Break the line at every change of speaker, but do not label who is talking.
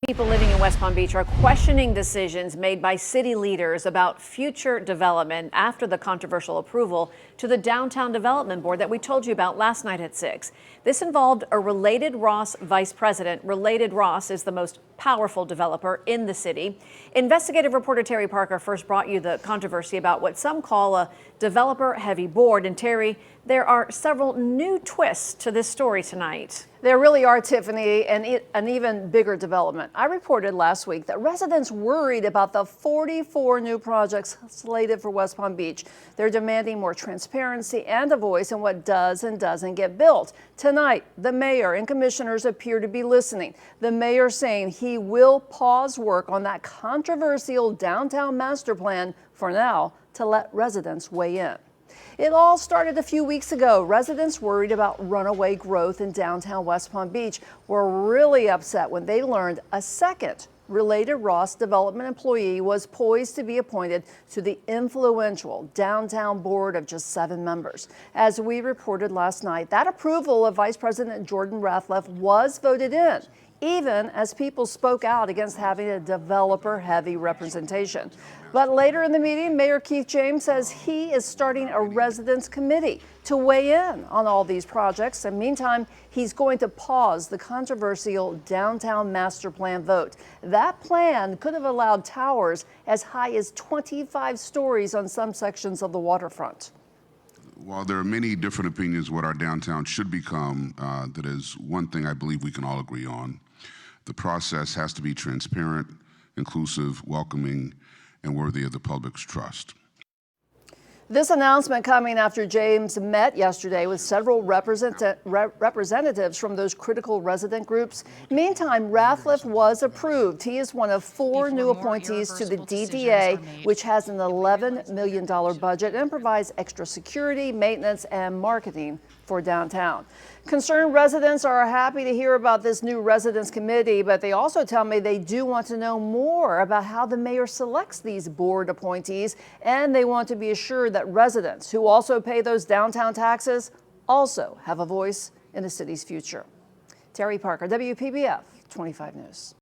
People living in West Palm Beach are questioning decisions made by city leaders about future development after the controversial approval to the Downtown Development Board that we told you about last night at 6. This involved a Related Ross vice president. Related Ross is the most powerful developer in the city. Investigative reporter Terry Parker first brought you the controversy about what some call a developer-heavy board. And Terry, there are several new twists to this story tonight.
There really are, Tiffany, and an even bigger development. I reported last week that residents worried about the 44 new projects slated for West Palm Beach. They're demanding more transparency and a voice in what does and doesn't get built. Tonight, the mayor and commissioners appear to be listening. The mayor saying he will pause work on that controversial downtown master plan for now to let residents weigh in. It all started a few weeks ago. Residents worried about runaway growth in downtown West Palm Beach were really upset when they learned a second Related Ross development employee was poised to be appointed to the influential downtown board of just 7 members. As we reported last night, that approval of Vice President Jordan Rathleff was voted in, even as people spoke out against having a developer-heavy representation. But later in the meeting, Mayor Keith James says he is starting a residents committee to weigh in on all these projects. And meantime, he's going to pause the controversial downtown master plan vote. That plan could have allowed towers as high as 25 stories on some sections of the waterfront.
While there are many different opinions what our downtown should become, that is one thing I believe we can all agree on. The process has to be transparent, inclusive, welcoming, and worthy of the public's trust.
This announcement coming after James met yesterday with several representatives from those critical resident groups. Meantime, Rathleff was approved. He is one of 4 new appointees to the DDA, which has an $11 million budget and provides extra security, maintenance, and marketing for downtown. Concerned residents are happy to hear about this new residents committee, but they also tell me they do want to know more about how the mayor selects these board appointees, and they want to be assured that residents who also pay those downtown taxes also have a voice in the city's future. Terry Parker, WPBF 25 News.